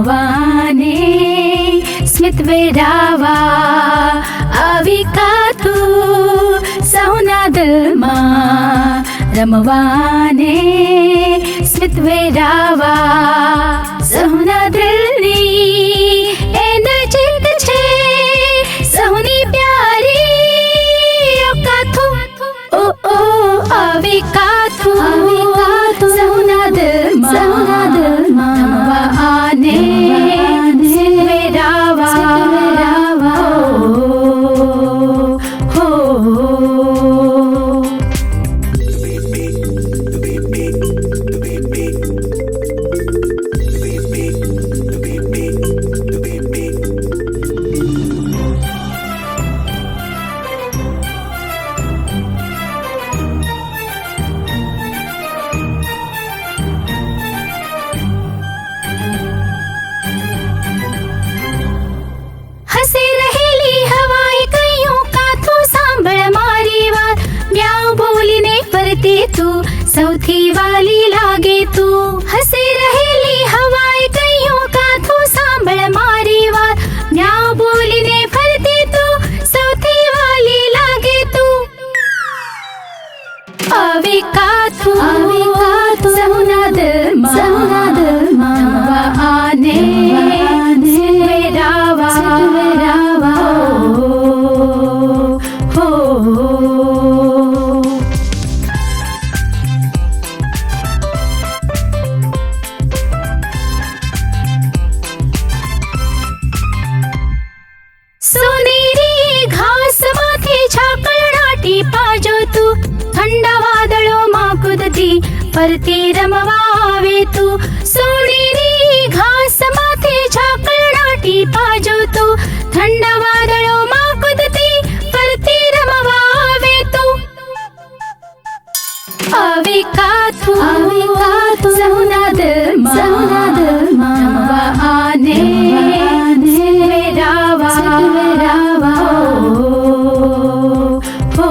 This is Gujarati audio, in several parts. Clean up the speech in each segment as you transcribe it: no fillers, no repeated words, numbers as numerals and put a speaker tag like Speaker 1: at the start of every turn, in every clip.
Speaker 1: રમવાને સ્મિત વેરાવા આવી કાતું સૌના દિલમાં રમવાને સ્મિત વેરાવા સૌના દિલની એ નજીક છે સૌની પ્યારી કાતું ઓ ઓ આવી કાતું સૌના દિલમાં રમવાને સ્મિત વેરાવા હો હસી રહેલી હવાએ કહ્યું કાથું સાંભળ મારી વાત મ્યાઉ બોલીને ફરતી તું સૌથી વાલી લાગે તું હસી રહેલી હવાએ કહ્યું કાથું સાંભળ મારી વાત મ્યાઉ બોલીને ફરતી તું સૌથી વાલી લાગે તું આવી કાથું સૌના દિલમાં રમવાને સ્મિત વેરાવા હો સોનેરી ઘાસમાંથી ઝાકળના ટીપા જોતું ઠંડા વાદળોમાં કૂદતી ફરતી રમવા આવે તું સોનેરી ઘાસમાંથી ઝાકળના ટીપા જોતું ઠંડા વાદળોમાં કૂદતી ફરતી રમવા આવે તું આવી કાતું સૌના દિલમાં રમવાને સ્મિત વેરાવા હો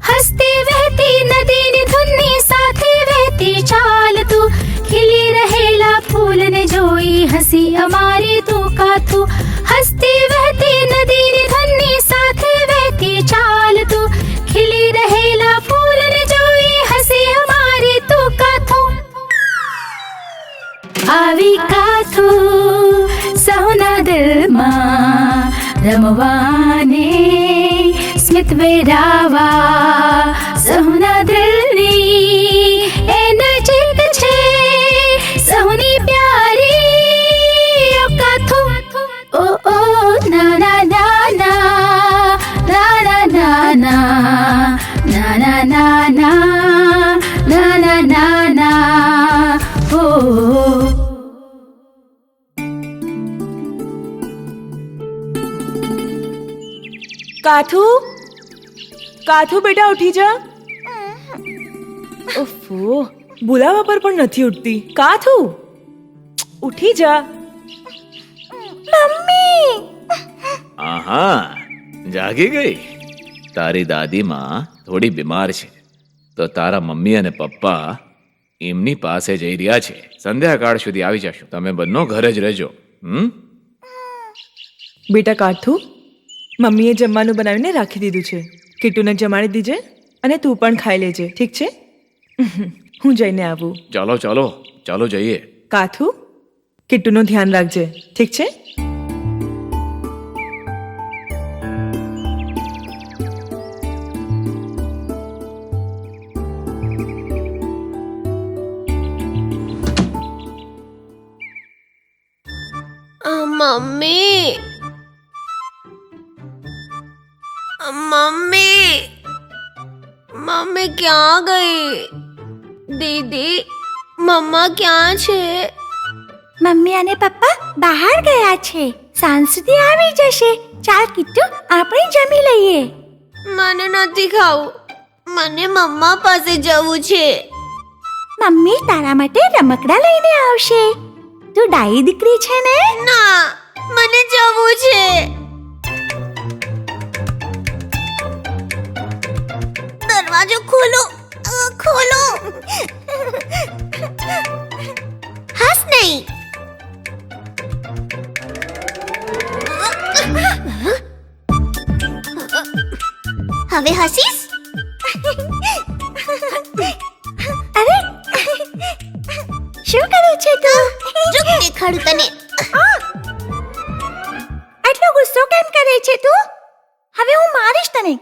Speaker 1: હસતી વહેતી નદીની ધૂનની સાથે વહેતી ચાલ તું ખીલી રહેલા ફૂલને જોઈ હસી અમારી તું કાથું હસતી વહેતી નદીની ધૂનની સાથે વહેતી ચાલ તું ખીલી રહેલા ફૂલને જોઈ હસી અમારી તું કાથું આવી કાથું સૌના દિલમાં રમવાને સ્મિત વેરાવા સૌના દિલની એ નજીક છે સૌની પ્યારી કાથું ઓ ઓ ના ના ના ના ના ના ના ના ના ના ના ના ના ના હો
Speaker 2: કાથું બેટા ઉઠી જા. ઓફો, બોલાવા પર પણ નથી ઉઠતી. કાથું ઉઠી જા.
Speaker 3: મમ્મી.
Speaker 4: આહા, જાગી ગઈ. તારી દાદીમાં થોડી બીમાર છે તો તારા મમ્મી અને પપ્પા એમની પાસે જઈ રહ્યા છે. સંધ્યાકાળ સુધી આવી જશું. તમે બંને ઘરે જ રહેજો.
Speaker 2: બેટા કાથું, મમ્મીએ જમવાનું બનાવીને રાખી દીધું છે. કિટ્ટુને જમાડી દીજે અને તું પણ ખાઈ લેજે, ઠીક છે? હું જઈને આવું.
Speaker 4: ચાલો ચાલો ચાલો જઈએ.
Speaker 2: કાથું, કિટ્ટુનું ધ્યાન રાખજે, ઠીક છે?
Speaker 3: મમ્મી મમ્મી મમ્મી ક્યાં ગઈ? દીદી, મમ્મા ક્યાં છે?
Speaker 5: મમ્મી અને પપ્પા બહાર ગયા છે. સાંજ સુધી આવી જશે.
Speaker 1: ચાલ કિટ્ટુ, આપણે જમી લઈએ.
Speaker 3: મને નથી ખાવું, મને મમ્મા પાસે જવું છે.
Speaker 1: મમ્મી તારા માટે રમકડા લઈને આવશે. તું ડાઈ દીકરી છે ને?
Speaker 3: ના, મને જવું છે. દરવાજો ખોલો, ખોલો. હસ નહીં. હવે હસીશ?
Speaker 1: અરે શું કરે છે તું?
Speaker 3: જો દેખાડું તને.
Speaker 1: આટલો ગુસ્સો કેમ કરે છે તું? હવે હું મારીશ તને.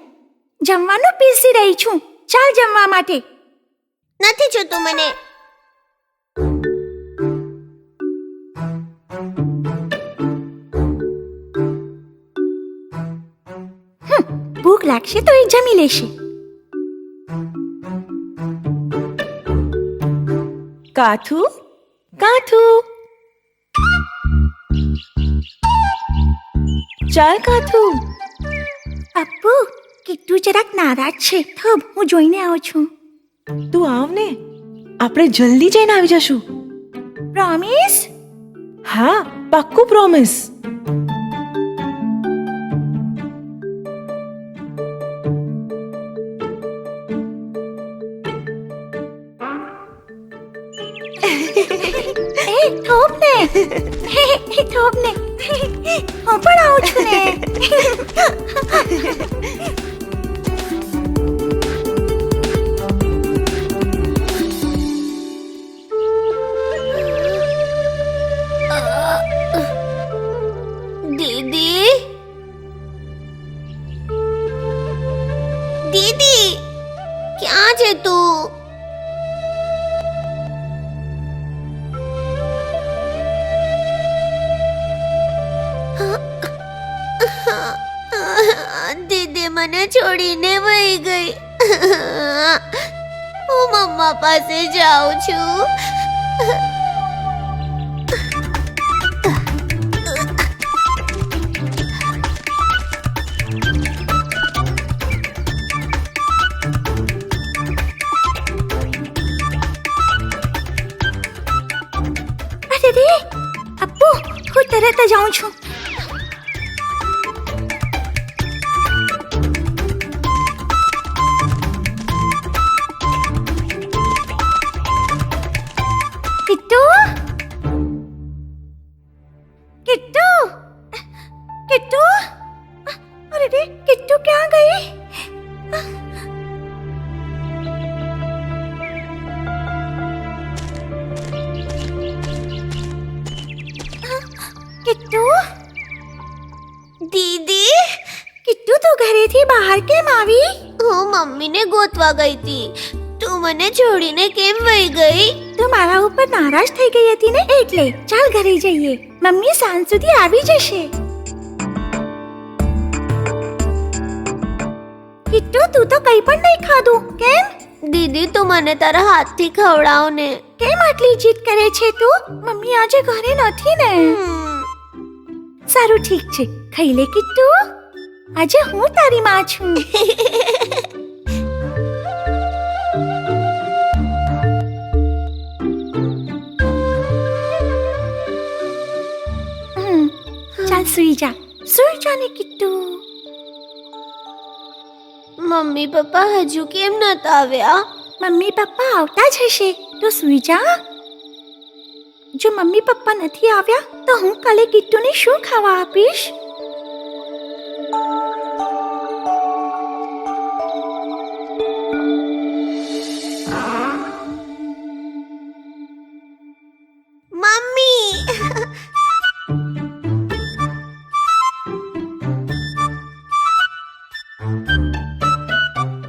Speaker 1: જમવાનું પીરસી રહી છું. ચાલ જમવા માટે.
Speaker 3: નથી જોતું મને.
Speaker 1: ભૂખ લાગશે તો એ જમી લેશે.
Speaker 2: કાથુ, કાથુ, ચાલ કાથુ.
Speaker 1: અપ્પુ, કિટ્ટુ જરાક નારાજ છે. થબ, હું જોઈને આવું છું.
Speaker 2: તું આવ ને, આપણે જલ્દી જઈને આવી જશું.
Speaker 1: પ્રોમિસ?
Speaker 2: હા, પાક્કું પ્રોમિસ.
Speaker 1: એ થોપ ને. થોપ ને. હું પણ આવું છું ને.
Speaker 3: દીદી, દીદી, ક્યાં છે તું? દીદી મને છોડીને વહી ગઈ. હું મમ્મા પાસે જાઉં છું.
Speaker 1: અરે રે, અપ્પુ, હું તરત જ આવું છું. કિટ્ટુ, કિટ્ટુ, કિટ્ટુ. અરે રે, કિટ્ટુ ક્યાં ગઈ? કિટ્ટુ,
Speaker 3: દીદી,
Speaker 1: કિટ્ટુ તું ઘરેથી બહાર કેમ આવી?
Speaker 3: હું મમ્મીને ગોતવા ગઈ હતી. તું મને છોડીને કેમ વહી ગઈ?
Speaker 1: તું મારા ઉપર નારાજ થઈ ગઈ હતી ને, એટલે. ચાલ ઘરે જઈએ. મમ્મી સાંજ સુધી આવી જશે. કિટ્ટુ, તું તો કંઈ પણ નહીં ખાધું. કેમ?
Speaker 3: દીદી, તું મને તારા હાથથી ખવડાવ ને.
Speaker 1: કેમ આટલી જીદ કરે છે તું? મમ્મી આજે ઘરે નથી ને. સારું, ઠીક છે, ખાઈ લે કિટ્ટુ. આજે હું તારી માં છું. ચાલ સુઈ જા. સુઈ જા ને કિટ્ટુ.
Speaker 3: મમ્મી પપ્પા હજુ કેમ નતા આવ્યા?
Speaker 1: મમ્મી પપ્પા આવતા જ હશે. તો સુઈ જા. જો મમ્મી પપ્પા નથી આવ્યા તો હું કાલે કિટ્ટુને શું ખાવા આપીશ?
Speaker 3: મમ્મી,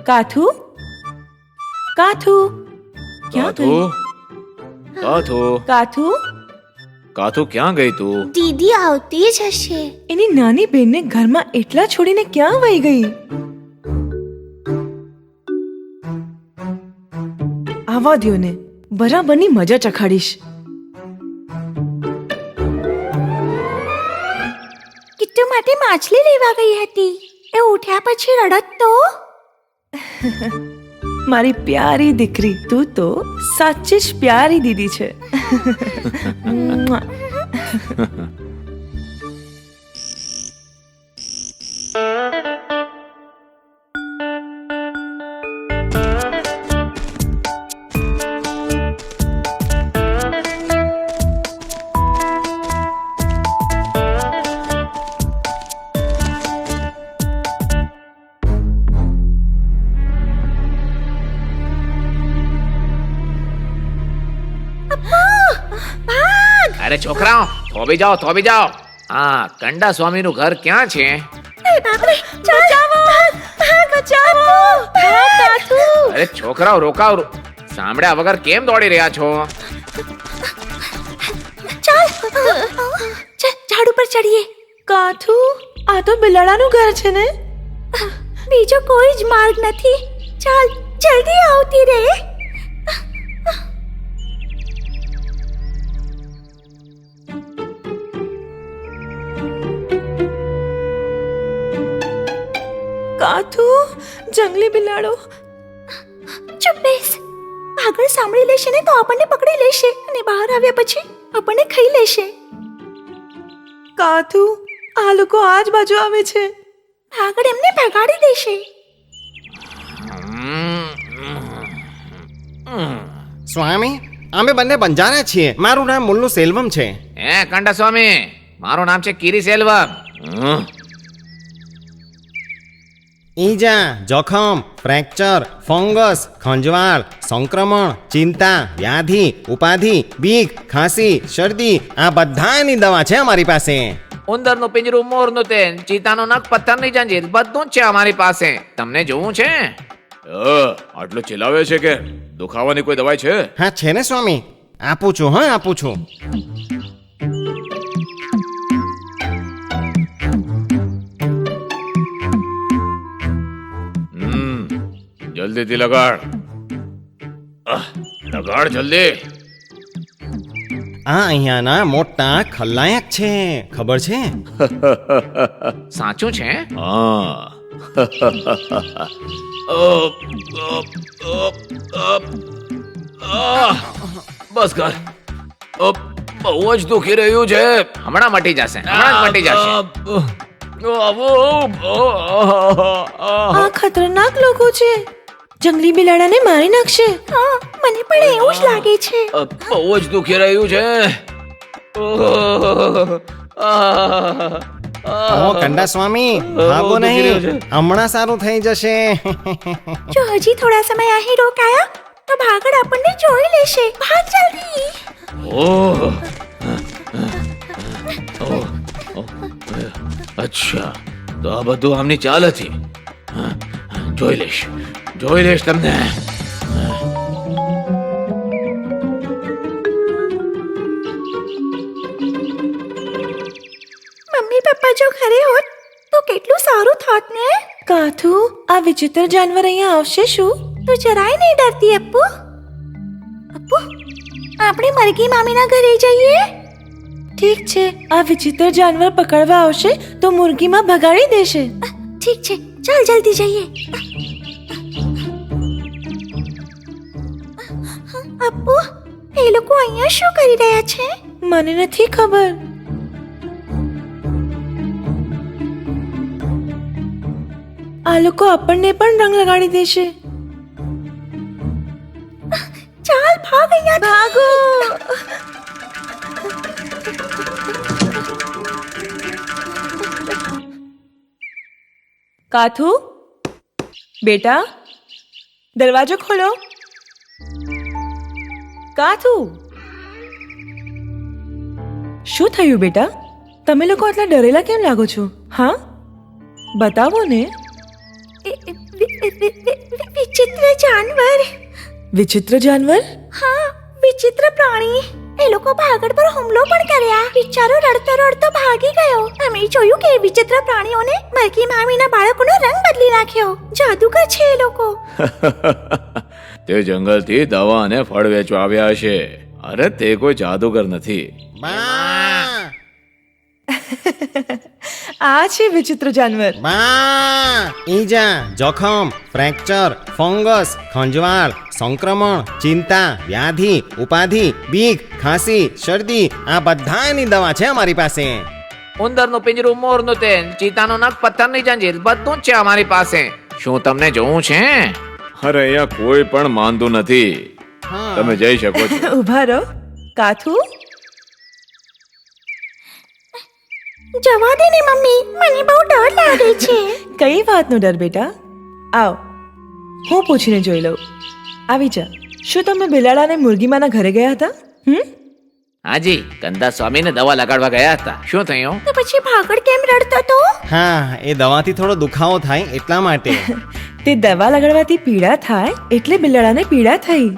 Speaker 2: કાથુ, કાથુ, ક્યાં
Speaker 4: કાથુ,
Speaker 2: ગઈ?
Speaker 4: કાથુ,
Speaker 2: કાથુ,
Speaker 4: કાથુ, ક્યાં ગઈ તું?
Speaker 3: દીદી આવતી જ હશે.
Speaker 2: એની નાની બેનને ઘરમાં એટલા છોડીને ક્યાં વહી ગઈ? આવા દ્યો ને, બરાબરની મજા ચખાડીશ.
Speaker 1: કિટ્ટુ
Speaker 3: માટે માછલી લેવા ગઈ હતી. એ ઉઠ્યા પછી રડત તો.
Speaker 2: મારી પ્યારી દીકરી, તું તો સાચી જ પ્યારી દીદી છે.
Speaker 4: અરે છોકરાઓ, થોભી જાઓ. હા, કંડા સ્વામીનું ઘર ક્યાં છે? અરે છોકરાઓ, રોકાવ. સાંભળ્યા વગર કેમ દોડી રહ્યા છો?
Speaker 3: ઝાડ ઉપર ચડીએ.
Speaker 2: કાથુ, આ તો બિલાડાનું ઘર છે ને?
Speaker 3: બીજો કોઈ જ માર્ગ નથી. ચાલ જલ્દી આવતી રહે.
Speaker 2: કાથુ, જંગલી બિલાડો.
Speaker 3: ચૂપ બેસ. આગળ સાંભળી લેશે ને તો આપણને પકડી લેશે અને બહાર આવ્યા પછી આપણને ખાઈ લેશે.
Speaker 2: કાથુ, આ લોકો આ જ બાજુ આવે છે.
Speaker 3: આગળ એમને ભગાડી દેશે.
Speaker 5: સ્વામી, અમે બંને બંજારા છીએ. મારું નામ મુલ્લુ સેલ્વમ છે.
Speaker 4: હે કંડા સ્વામી, મારું નામ છે કીરી સેલ્વમ.
Speaker 5: ઈજા, જોખમ, ફ્રેક્ચર, ફંગસ, ખંજવાળ, સંક્રમણ, ચિંતા, વ્યાધિ, ઉપાધિ, બીક, ખાંસી, શરદી, આ બધાની દવા છે અમારી પાસે.
Speaker 4: ઉંદરનું પિંજરું, મોરનું તેલ, ચીતાનો નખ, પથ્થરની જંજીર, બધું જ છે અમારી પાસે. તમને જોવું છે? આટલું ચિલાવે છે કે દુખાવાની કોઈ દવાઈ છે?
Speaker 5: હા છે ને સ્વામી, આપું છું. આપું છું.
Speaker 4: જલ્દીથી લગાડ. લગાડ જલ્દી.
Speaker 5: આ અહીંયાના મોટા ખલનાયક છે, ખબર છે?
Speaker 4: સાચું છે? બસ કર. બહુ જ દુખી રહ્યું છે. હમણાં મટી જશે.
Speaker 2: આ ખતરનાક લોકો છે. જંગલી બિલાડાને મારી નાખશે.
Speaker 3: હા, મને પણ એવું જ લાગે છે.
Speaker 4: બહુ જ દુખી રહ્યું છે.
Speaker 5: ઓ કંડા સ્વામી, ભાગો નહીં, હમણાં સારું થઈ જશે.
Speaker 3: જો હજી થોડા સમય અહીં રોકાયા તો ભાગડ આપણને જોઈ લેશે. ભાગ જલ્દી.
Speaker 4: અચ્છા, તો આ બધું આમની ચાલ હતી. જોઈ લઈશ તમને.
Speaker 3: મમ્મી પપ્પા જો ઘરે હોત તો કેટલું સારું થાત ને.
Speaker 2: કાથુ, આ વિચિત્ર જાનવર અહીંયા આવશે શું?
Speaker 3: તું જરાય નહીં ડરતી અપ્પુ. આપણે મરઘી મામીના ઘરે જઈએ.
Speaker 2: ઠીક છે, આ વિચિત્ર જાનવર પકડવા આવશે તો મુરગીમાં ભગાડી દેશે.
Speaker 3: ઠીક છે, ચાલ જલ્દી જઈએ. અપ્પુ, એ લોકો અહીંયા શું કરી રહ્યા છે?
Speaker 2: મને નથી ખબર. આ લોકો આપણને પણ રંગ લગાડી દેશે.
Speaker 3: ચાલ ભાગ, અહીંયા ભાગો.
Speaker 2: કાથુ, બેટા, દરવાજો ખોલો. કાથુ, શું થયું બેટા? તમે લોકો આટલા ડરેલા કેમ લાગો છો? હા, બતાવો ને.
Speaker 3: વિચિત્ર જાનવર.
Speaker 2: વિચિત્ર જાનવર?
Speaker 3: હા, વિચિત્ર પ્રાણી. એ લોકો ભાગડ પર હુમલો પણ કર્યા. બિચારો રડતો રડતો ભાગી ગયો. અમે જોયું કે વિચિત્ર પ્રાણીઓને મરઘી મામીના બાળકોનો રંગ બદલી નાખ્યો. જાદુગર છે એ લોકો.
Speaker 4: તે જંગલથી દવા અને ફળ વેચવા આવ્યા હશે. અરે તે કોઈ જાદુગર નથી.
Speaker 2: આ છે વિચિત્ર જાનવર.
Speaker 5: બા ઈજા, જોખમ, ફ્રેક્ચર, ફંગસ, ખંજવાળ, સંક્રમણ, ચિંતા, વ્યાધિ, ઉપાધિ, બીક, ખાંસી, શરદી આ બધાની દવા છે અમારી પાસે.
Speaker 4: ઉંદરનું પિંજરું, મોરનું તેલ, ચીતાનો નખ, પથ્થરની જંજીર બધું જ છે અમારી પાસે. શું તમને જોવું છે? અરે અહીંયા કોઈ પણ માંદું નથી.
Speaker 5: હા.
Speaker 4: તમે જઈ શકો છો.
Speaker 2: ઊભા રહો. કાથુ,
Speaker 3: જવા દે ને મમ્મી, મને બહુ ડર લાગે છે.
Speaker 2: કઈ વાતનો ડર બેટા? આવ, હું પૂછીને જોઈ લઉં. આવી જા. શું તમે બિલાડાને મુરગીમાના ઘરે ગયા હતા?
Speaker 4: હાજી, કંદા સ્વામીને દવા લગાડવા ગયા હતા. શું થયું?
Speaker 3: તો પછી ભાગડ કેમ રડતો તો?
Speaker 5: હા, એ દવાથી થોડો દુખાવો થાય એટલા માટે.
Speaker 2: તે દવા લગાડવાથી પીડા થાય એટલે બિલાડાને પીડા થઈ.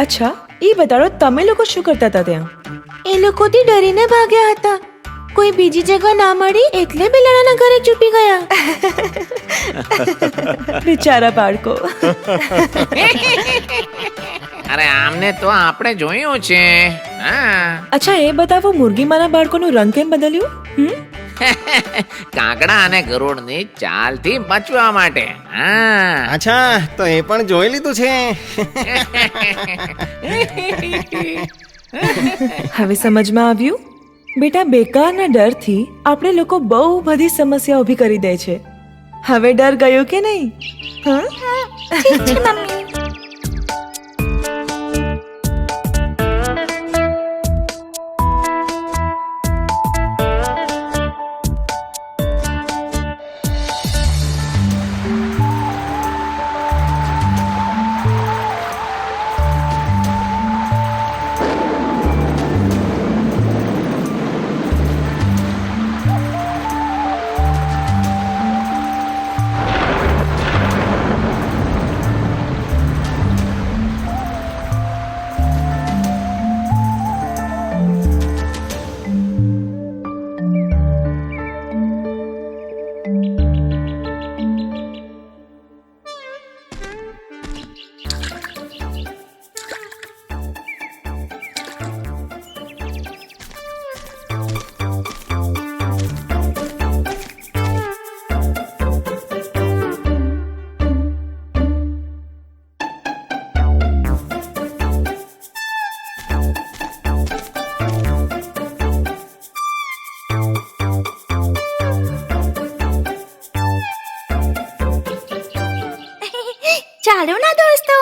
Speaker 2: અચ્છા, એ બતાડો તમે લોકો શું કરતા હતા ત્યાં?
Speaker 3: એ લોકોથી ડરીને ભાગ્યા હતા. કોઈ બીજી જગ્યા ના મળી એટલે બિલાડાના ઘરે ચૂપી ગયા.
Speaker 2: બિચારા બાળકો.
Speaker 4: અરે આમને તો આપણે જોયું છે. હા,
Speaker 2: અચ્છા, એ બતાવો મુરગીમાના બાળકોનું રંગ કેમ બદલ્યું?
Speaker 4: કાગડા અને ગરુડની ચાલથી બચવા માટે. હા.
Speaker 5: અચ્છા, તો એ પણ જોઈ લીધું છે.
Speaker 2: હવે સમજમાં આવ્યું? બેટા, બેકારના ડરથી આપણે લોકો બહુ બધી સમસ્યા ઊભી કરી દે છે. હવે ડર ગયો કે નહીં? હા,
Speaker 3: ઠીક છે મમ્મી. ચાલો ના દોસ્તો,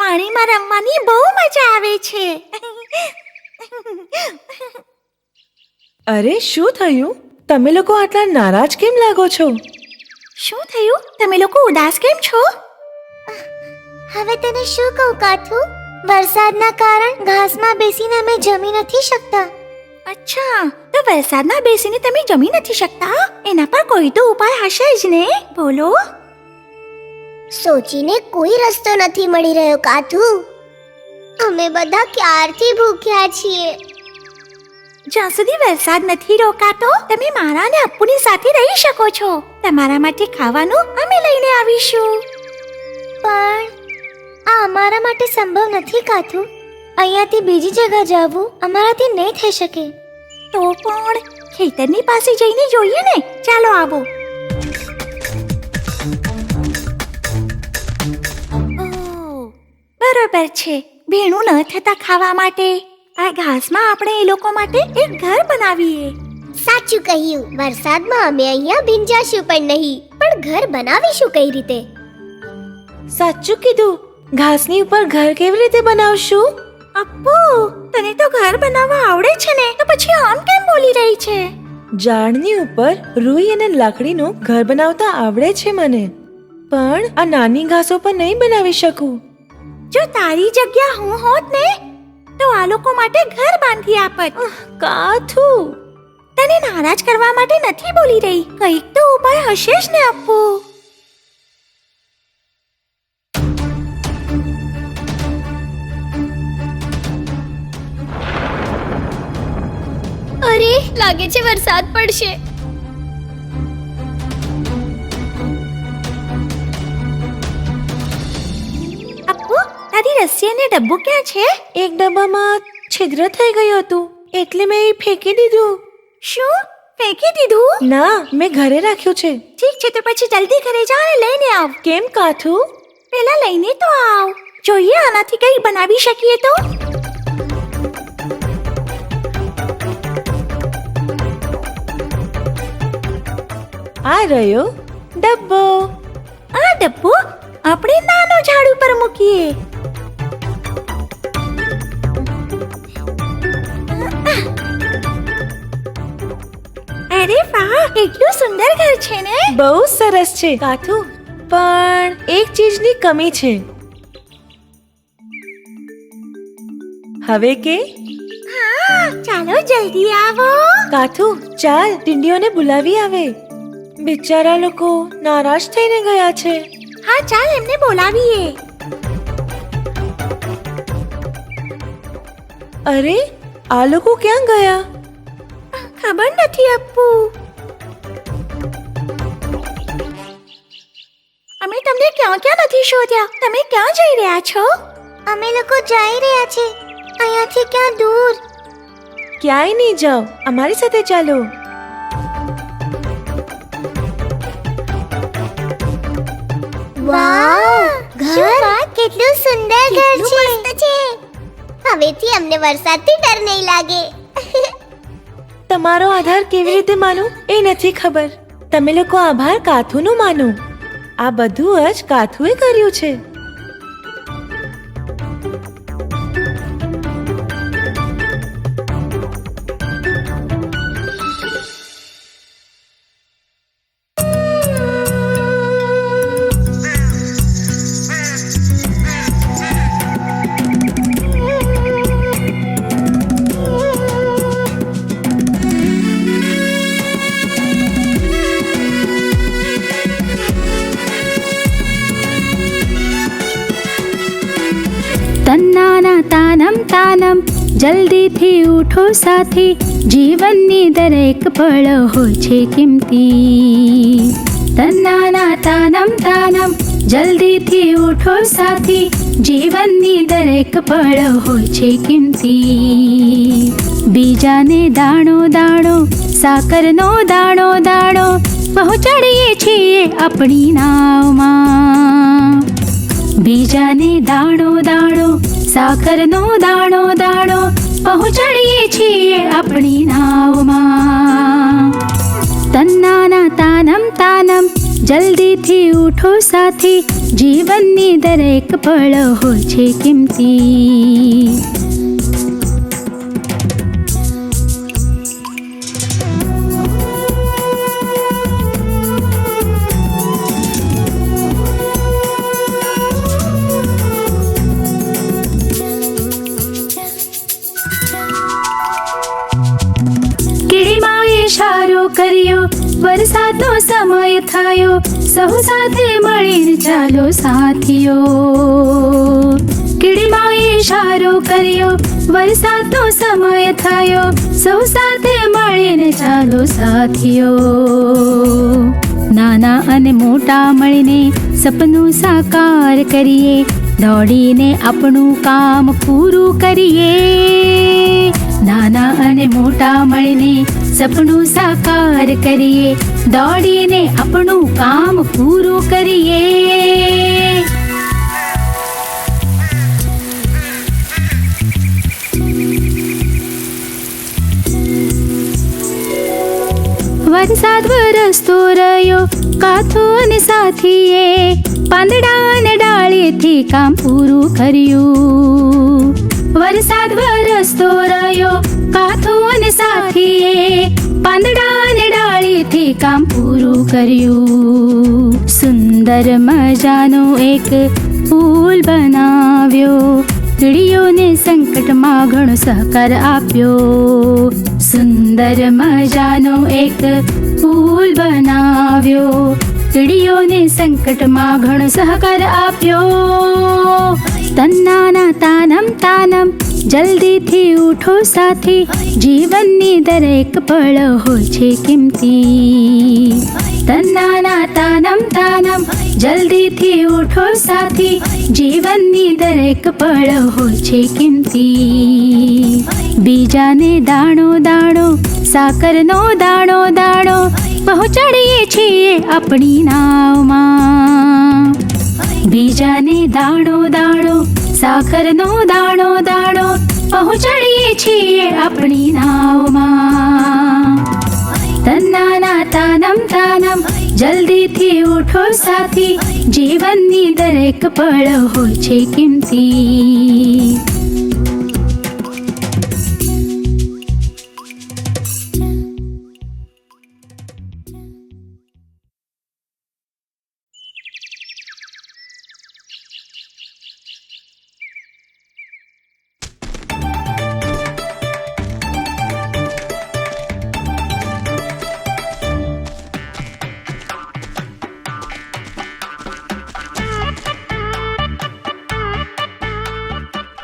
Speaker 3: પાણીમાં રમવાની બહુ મજા આવે છે.
Speaker 2: અરે શું થયું? તમે લોકો આટલા નારાજ કેમ લાગો છો?
Speaker 3: શું થયું? તમે લોકો ઉદાસ કેમ છો? હવે તને શું કહું કાથુ? વરસાદના કારણ ઘાસમાં બેસીને અમે જમી નથી શકતા. અચ્છા, તો વરસાદમાં બેસીને તમે જમી નથી શકતા? એના પર કોઈ તો ઉપાય હશે જ ને? બોલો.
Speaker 6: સોચીને કોઈ રસ્તો નથી મળી રહ્યો કાથુ. અમે બધા ક્યારથી ભૂખ્યા છીએ.
Speaker 3: જ્યાં સુધી વરસાદ નથી રોકાતો તમે મારા અને અપ્પુની સાથે રહી શકો છો. તમારા માટે ખાવાનું અમે લઈને આવીશું.
Speaker 6: પણ આ અમારા માટે સંભવ નથી કાથુ. અહીંયાથી બીજી જગ્યા જવું અમારાથી નહીં થઈ શકે.
Speaker 3: તો પણ ખેતરની પાસે જઈને જોઈએ ને. ચાલો આવો. બરોબર છે. ભેણું ન થતા ખાવા માટે આ ઘાસમાં આપણે એ લોકો માટે એક ઘર બનાવીએ.
Speaker 6: સાચું કહ્યું. વરસાદમાં અમે અહીંયા ભીંજાશું પણ નહીં, પણ ઘર બનાવીશું કઈ રીતે?
Speaker 2: સાચું કીધું. ઘાસની ઉપર ઘર કેવી રીતે બનાવશું?
Speaker 3: અપ્પુ, તને તો ઘર બનાવવા આવડે છે ને, તો પછી આમ કેમ બોલી રહી છે?
Speaker 2: ઝાડની ઉપર રૂઈ અને લાકડીનું ઘર બનાવતા આવડે છે મને, પણ આ નાની ઘાસો પર નહીં બનાવી શકું.
Speaker 3: જો તારી જગ્યા હું હોત ને તો આ લોકો માટે ઘર બાંધી આપત.
Speaker 2: કાથુ,
Speaker 3: તને નારાજ કરવા માટે નથી બોલી રહી. કંઈક તો ઉપાય હશે જ ને અપ્પુ.
Speaker 6: અરે લાગે છે વરસાદ પડશે.
Speaker 3: અપ્પુ, તારી રસ્સી અને ડબ્બો ક્યાં છે?
Speaker 2: એક ડબ્બામાં છિદ્ર થઈ ગયું હતું એટલે મેં એ ફેંકી દીધું.
Speaker 3: શું? ફેંકી દીધું?
Speaker 2: ના, મેં ઘરે રાખ્યું છે.
Speaker 3: ઠીક છે, તો પછી જલ્દી ઘરે જા અને લઈને આવ.
Speaker 2: કેમ કાથુ?
Speaker 3: પેલા લઈને તો આવ. જોઈએ આનાથી કંઈ બનાવી શકીએ તો.
Speaker 2: આ રહ્યો ડબ્બો.
Speaker 3: આ ડબ્બો આપણે નાનો ઝાડ ઉપર મૂકીએ. અરે વાહ, કેટલું સુંદર ઘર છે ને.
Speaker 2: બહુ સરસ છે કાથુ, પણ એક ચીજની કમી છે. હવે કે
Speaker 3: હા, ચાલો જલ્દી આવો.
Speaker 2: કાથુ, ચાલ ટીંડીઓને બોલાવી આવે. બિચારા લોકો નારાજ થઈને ગયા છે.
Speaker 3: હા, ચાલ એમને બોલાવીએ.
Speaker 2: અરે, આ લોકો ક્યાં ગયા?
Speaker 3: ખબર નથી અપ્પુ. અમે તમને ક્યાં ક્યાં નથી શોધ્યા. તમે ક્યાં જઈ રહ્યા છો?
Speaker 6: અમે લોકો જઈ રહ્યા છે અહીંયાથી ક્યાં દૂર.
Speaker 2: ક્યાંય નહીં જાઓ, અમારી સાથે ચાલો.
Speaker 6: વાવ, ઘર કેટલું સુંદર ઘર છે. હવેથી અમને વરસાદથી ડર નહીં લાગે.
Speaker 2: તમારો આધાર કેવી રીતે માનું એ નથી ખબર. તમે લોકો આભાર કાથુનું માનો. આ બધું જ કાથુએ કર્યું છે.
Speaker 1: તન્નાના તાનમ તાનમ જલ્દીથી ઉઠો સાથી, જીવનની દરેક પળ હોય છે કિંમતી. તન્નાના તાનમ તાનમ જલ્દીથી ઉઠો સાથી, જીવનની દરેક પળ હોય છે કિંમતી. બીજાને દાણો દાણો સાકરનો દાણો દાણો પહોંચાડીએ છીએ આપણી નાવમાં. બીજાને દાણો દાણો સાકરનો દાણો દાણો પહોંચાડીએ છીએ આપણી નાવમાં. તન્નાના તાનમ તાનમ જલ્દીથી ઉઠો સાથી, જીવનની દરેક પળ હોય છે કિંમતી. ઇશારો કર્યો, વરસાદનો સમય થયો, સૌ સાથે મળીને ચાલો સાથીઓ. કીડીમાં ઇશારો કર્યો, વરસાદનો સમય થયો, સૌ સાથે મળીને ચાલો સાથીઓ. નાના અને મોટા મળીને સપનું સાકાર કરીએ, દોડીને આપણું કામ પૂરું કરીએ. નાના અને મોટા મળીને સપનું સાકાર કરીએ, દોડીને આપણું કામ પૂરું કરીએ. વરસાદ વરસતો રહ્યો, કાથુ અને સાથીએ પાંદડા અને ડાળીથી કામ પૂરું કર્યું. વરસાદ વરસતો રહ્યો, કાથુ અને સાથીએ પાંદડા અને ડાળીથી કામ પૂરું કર્યું. સુંદર મજાનો એક પુલ બનાવ્યો, કીડીઓને સંકટમાં ઘણો સહકાર આપ્યો. સુંદર મજાનો એક પુલ બનાવ્યો, કીડીઓને સંકટમાં ઘણો સહકાર આપ્યો. તન્નાના તાનમ તાનમ જલ્દીથી ઉઠો સાથી, જીવનની દરેક પળ હોય છે કિંમતી. તન્નાના તાનમ તાનમ જલ્દીથી ઉઠો સાથી, જીવનની દરેક પળ હોય છે કિંમતી. બીજાને દાણો દાણો સાકરનો દાણો દાણો પહોંચાડીએ છીએ આપણી નાવમાં. બીજાને દાણો દાણો સાકરનો દાણો દાણો પહોંચાડીએ છીએ આપણી નાવમાં. તન્નાના તાનમ તાનમ જલ્દીથી ઉઠો સાથી, જીવનની દરેક પળ હોય છે કિંમતી.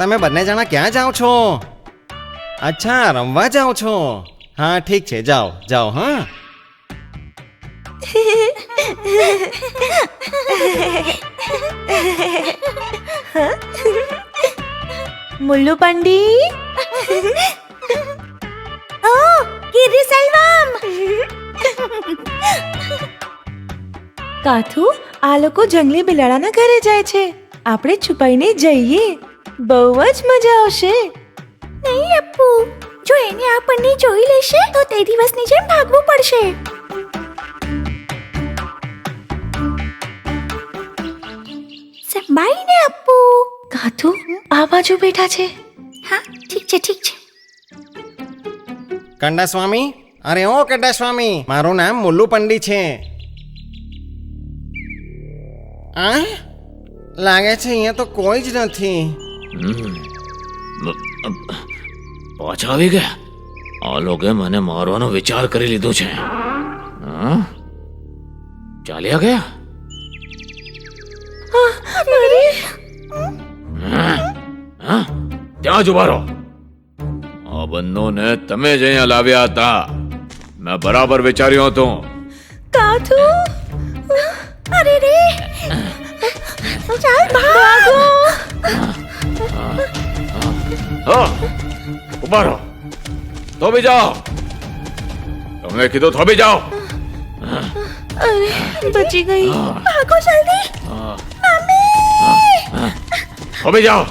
Speaker 5: તમે બંને જણા ક્યાં જાઓ છો? અચ્છા, રમવા જાઓ છો. હા ઠીક છે, જાઓ જાઓ. હા
Speaker 2: મુલ્લુ પંડી,
Speaker 3: ઓ ગિરી સેલ્વમ.
Speaker 2: કાથુ, આ લોકો જંગલી બિલાડાના ઘરે જાય છે. આપણે છુપાઈને જઈએ, બહુ જ મજા આવશે.
Speaker 3: નહીં અપ્પુ, જો એને આપણને જોઈ લેશે તો તે દિવસની જેમ ભાગવું પડશે. સંભાળીને અપ્પુ.
Speaker 2: કાથુ, આ બાજુ બેઠા છે.
Speaker 3: હા ઠીક છે ઠીક છે.
Speaker 5: કંડા સ્વામી, અરે ઓ કંડા સ્વામી, મારું નામ મુલ્લુ પંડી છે. આ લાગે છે અહીંયા તો કોઈ જ નથી.
Speaker 4: પાછા આવી ગયા. આ લોકોએ મને મારવાનો વિચાર કરી લીધો છે. હા? ચાલ્યા ગયા? હા? ત્યાં જ ઉભા રહો. આ બંનેને તમે જ અહીંયા લાવ્યા હતા. મેં બરાબર વિચાર્યું હતું.
Speaker 2: કાથુ,
Speaker 3: અરે રે, ચાલ ભાગો.
Speaker 4: હા, ઉભા રહો. થોભી જાઓ. તમને કીધું થોભી જાઓ.
Speaker 2: અરે બચી ગઈ.
Speaker 3: ભાગો જલ્દી.
Speaker 4: થોભી જાઓ.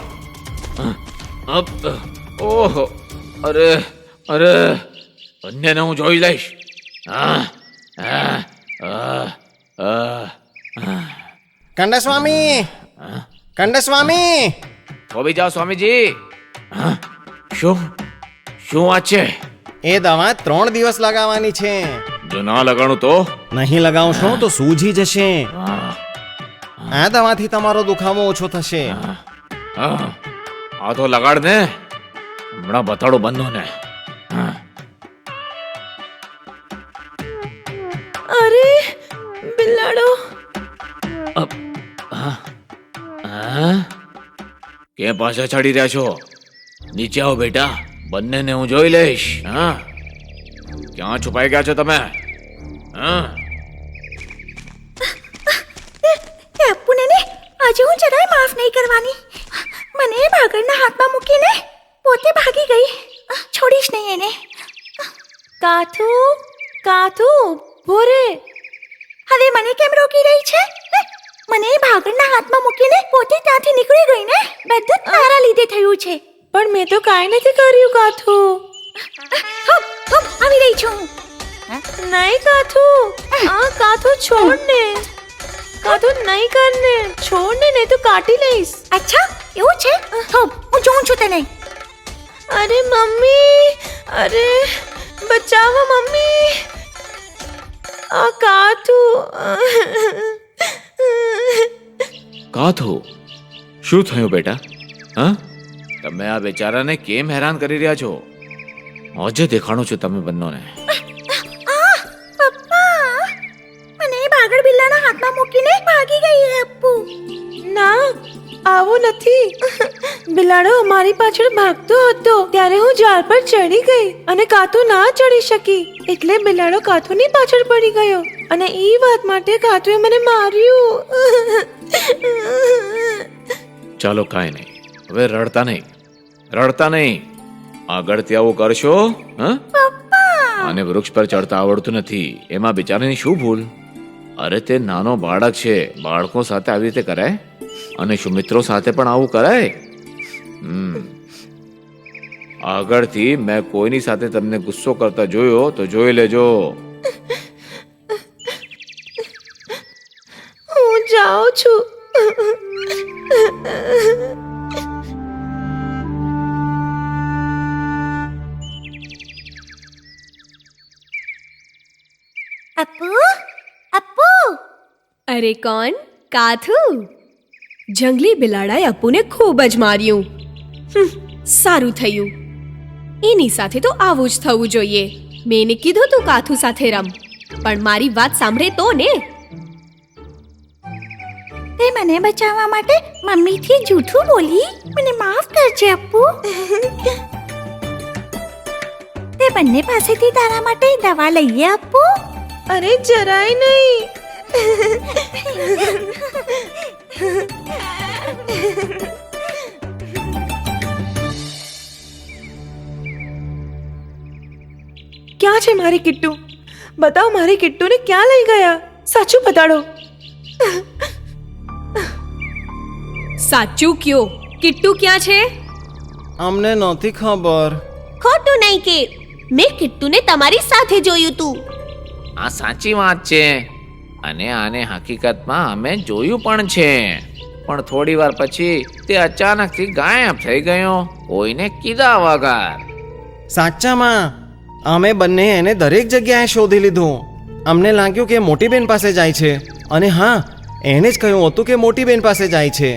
Speaker 4: ઓહો, અરે અરે, બંનેને હું જોઈ લઈશ.
Speaker 5: કંડા સ્વામી, કંડા સ્વામી.
Speaker 4: થોભી જાઓ સ્વામીજી. શું શું વાત છે?
Speaker 5: એ દવા 3 દિવસ લગાવવાની છે.
Speaker 4: જો ના લગાડું તો?
Speaker 5: નહીં લગાવશો તો સૂજી જશે. આ દવાથી તમારો દુખાવો ઓછો થશે.
Speaker 4: આ તો લગાડ ને, હમણાં બતાડો બંધોને.
Speaker 2: અરે બિલાડો.
Speaker 4: કેમ પાછા ચડી રહ્યા છો? નીચે આવો બેટા, બંનેને હું જોઈ લઈશ. હા, ક્યાં છુપાઈ ગયા છો તમે? હા,
Speaker 3: એ અપ્પુને ને આજે હું જરાય માફ નહીં કરવાની. મને ભાગડના હાથમાં મૂકીને પોતે ભાગી ગઈ. છોડીશ નહીં એને.
Speaker 2: કાથુ, કાથુ, ભોરે.
Speaker 3: હવે મને કેમ રોકી રહી છે? મને ભાગડના હાથમાં મૂકીને પોતે ત્યાંથી નીકળી ગઈ ને. બધું તારા લીધે થયું છે.
Speaker 2: પણ મેં તો કાંઈ નથી કર્યું કાથુ.
Speaker 3: આવી રહી છું.
Speaker 2: નહીં કાથુ, કાથુ છોડ ને. કાથુ નહીં કર ને, છોડ ને, નહીં તો કાટી લઈશ.
Speaker 3: અચ્છા એવું છે? હું જોઉં છું તને.
Speaker 2: અરે મમ્મી, અરે બચાવો મમ્મી. આ કાથુ.
Speaker 4: કાથુ, શું થયું બેટા? હા, તમે આ બેચારાને કેમ હેરાન કરી રહ્યા છો? આજે દેખાણું છું તમે બંનેને.
Speaker 3: પપ્પા, મને ભાગડ બિલ્લાના હાથમાં મૂકીને ભાગી ગઈ એ અપ્પુ.
Speaker 2: ના, આવું નથી. બિલાડો અમારી પાછળ ભાગતો હતો ત્યારે હું ઝાડ પર ચડી ગઈ અને કાથુ ના ચડી શકી, એટલે બિલાડો કાથુની પાછળ પડી ગયો અને એ વાત માટે કાથુએ મને માર્યું.
Speaker 4: ચાલો કાંઈ નહીં, હવે રડતા નહીં. આગળથી આવું કરશો હા? આને વૃક્ષ પર ચડતા આવડતું નથી, એમાં બિચારાની શું ભૂલ? અરે તે નાનો બાળક છે, બાળકો સાથે આવી રીતે કરાય? અને શું મિત્રો સાથે પણ આવું કરાય? આગળથી મેં કોઈની સાથે તમને ગુસ્સો કરતા જોયો તો જોઈ લેજો.
Speaker 2: હું જાઉં છું.
Speaker 3: અપ્પુ અપ્પુ
Speaker 7: અરે કોણ? કાથુ. જંગલી બિલાડાએ અપ્પુને ખૂબ જ માર્યું. સારું થયું. એની સાથે તો આવું જ થવું જોઈએ. મેં એને કીધું તું કાથુ સાથે રમ, પણ મારી વાત સાંભળે તો ને.
Speaker 3: તે મને બચાવવા માટે મમ્મીથી જૂઠું બોલી. મને માફ કરજે અપ્પુ. તે બંને પાસેથી તારા માટે દવા લઈએ અપ્પુ.
Speaker 2: અરે જરાય નહીં. ક્યાં છે મારી કિટ્ટુ? બતાવો મારી કિટ્ટુને ક્યાં લઈ ગયા? સાચું બતાડો.
Speaker 7: સાચું કયો, કિટ્ટુ ક્યાં છે?
Speaker 5: અમને નહોતી ખબર.
Speaker 7: ખોટું નહીં કે મેં કિટ્ટુને તમારી સાથે જોયું તું.
Speaker 4: આ સાચી વાત છે અને આને હકીકતમાં અમે જોયું પણ છે, પણ થોડી વાર પછી તે અચાનકથી ગાયબ થઈ ગયો, કોઈને કીધા વગર.
Speaker 5: સાચામાં અમે બંને એને દરેક જગ્યાએ શોધી લીધું. અમને લાગ્યું કે મોટી બેન પાસે જાય છે, અને હા, એને જ કહ્યું હતું કે મોટી બેન પાસે જાય છે.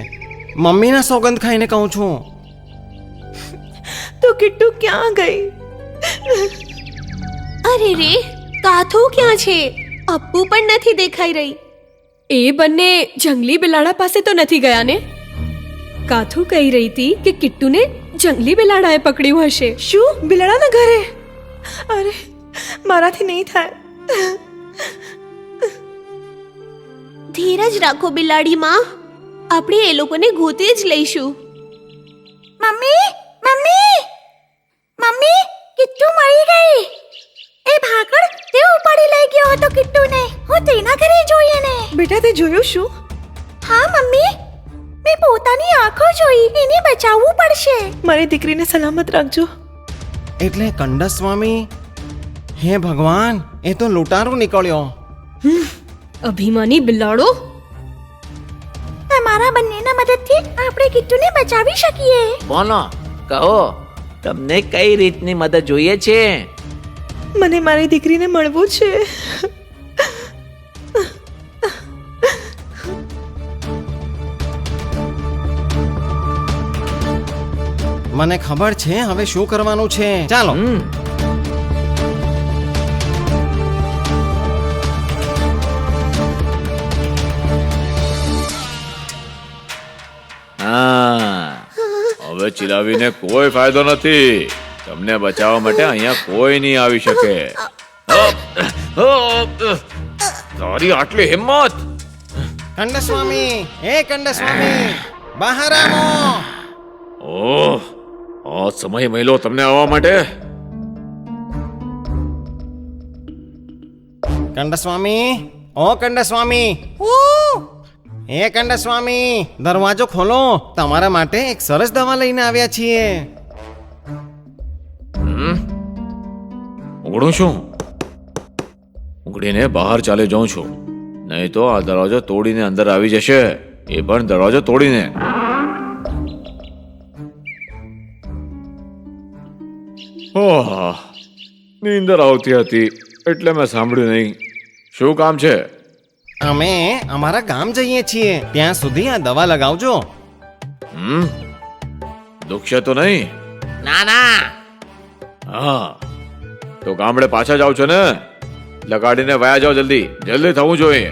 Speaker 5: મમ્મીના સોગંદ ખાઈને કહું છું.
Speaker 2: તો કિટ્ટુ ક્યાં ગઈ?
Speaker 7: અરે રે, કાથુ ક્યાં છે? અપ્પુ પણ નથી દેખાઈ રહી. એ બંને જંગલી બિલાડા પાસે તો નથી ગયા ને? કાથુ કહી રહી હતી કે કિટ્ટુને જંગલી બિલાડાએ પકડ્યું હશે.
Speaker 2: શું બિલાડાના ઘરે? અરે મારાથી નહીં થાય.
Speaker 7: ધીરજ રાખો બિલાડી માં, આપણે એ લોકોને ગોતે જ લઈશું.
Speaker 3: મમ્મી મમ્મી મમ્મી કિટ્ટુ મળી ગઈ. એ ભાગળ તે ઉપાડી લઈ ગયો હતો કિટ્ટુને. હું તેના ઘરે જોઈએ ને.
Speaker 2: બેટા તે જોયું શું?
Speaker 3: હા મમ્મી, મેં પોતાની આંખો જોઈ. એને બચાવવું પડશે.
Speaker 2: મારી દીકરીને સલામત રાખજો.
Speaker 5: એટલે કંડસ સ્વામી, હે ભગવાન, એ તો લૂંટારો નીકળ્યો.
Speaker 7: અભિમાની બિલાડો.
Speaker 3: તમારા બંનેના મદદથી આપણે કિટ્ટુને બચાવી શકીએ.
Speaker 4: બોલો, કહો તમને કઈ રીતની મદદ જોઈએ છે?
Speaker 2: મને મારી દીકરીને મળવું છે.
Speaker 5: મને ખબર છે હવે શું કરવાનું છે. ચાલો.
Speaker 4: હા, હવે ચિલાવીને કોઈ ફાયદો નથી. તમને બચાવવા માટે અહીંયા કોઈ નહીં આવી શકે. તારી આટલી હિંમત!
Speaker 5: કંડસ સ્વામી, હે કંડસ સ્વામી, બહાર આવો.
Speaker 4: ઓહ, આ સમય મળ્યો તમને આવવા માટે?
Speaker 5: કંડસ સ્વામી, ઓ કંડસ સ્વામી, હે કંડસ સ્વામી, દરવાજો ખોલો. તમારા માટે એક સરસ દવા લઈને આવ્યા છીએ.
Speaker 4: ઉઘડું છું? ઉઘડીને બહાર ચાલે જાઉં છું, નહીં તો આ દરવાજો તોડીને અંદર આવી જશે. એ પણ દરવાજો તોડીને. ઓહ, નીંદર આવતી હતી એટલે મેં સાંભળ્યું નહીં. શું કામ છે?
Speaker 5: અમે અમારા ગામ જઈએ છીએ, ત્યાં સુધી આ દવા લગાવજો.
Speaker 4: દુખશે તો નહીં? ના ના. હા, તો ગામડે પાછા જાવ છો ને? લગાડીને વયા જાઓ, જલ્દી જલ્દી થવું જોઈએ.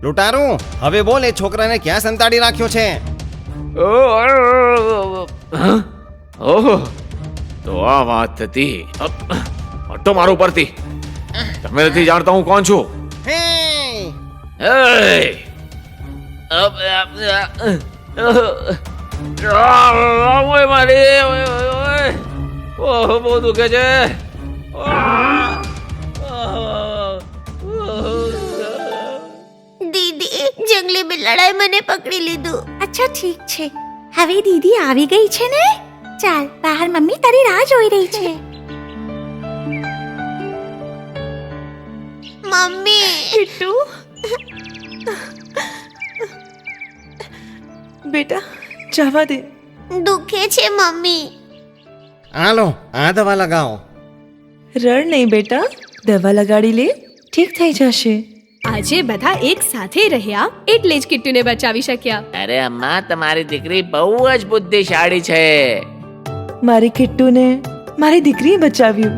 Speaker 5: લૂંટારું હવે બોલ એ છોકરાને ક્યાં સંતાડી રાખ્યો છે?
Speaker 4: ઓહો, તો આ વાત હતી. હટો મારું પરથી. તમે નથી જાણતા હું કોણ છું?
Speaker 5: હે!
Speaker 4: Hey! ઓય મારી, ઓય. ઓહ, બહુ દુખે છે.
Speaker 6: દીદી જંગલી બિલાડાએ મને પકડી લીધું.
Speaker 3: અચ્છા ઠીક છે. હવે દીદી આવી ગઈ છે ને? ચાલ બહાર મમ્મી તારી રાહ જોઈ રહી છે.
Speaker 6: મમ્મી
Speaker 2: કિટ્ટુ બેટા જવા દે.
Speaker 6: દુખે છે મમ્મી.
Speaker 5: હાલો આ દવા લગાવો.
Speaker 2: રડ નહીં બેટા, દવા લગાડી લે, ઠીક થઈ જશે.
Speaker 7: આજે બધા એક સાથે રહ્યા એટલે જ કિટ્ટુને બચાવી શક્યા.
Speaker 4: અરે અમ્મા, તમારી દીકરી બહુ જ બુદ્ધિશાળી છે.
Speaker 2: મારી કિટ્ટુને મારી દીકરીએ બચાવ્યું.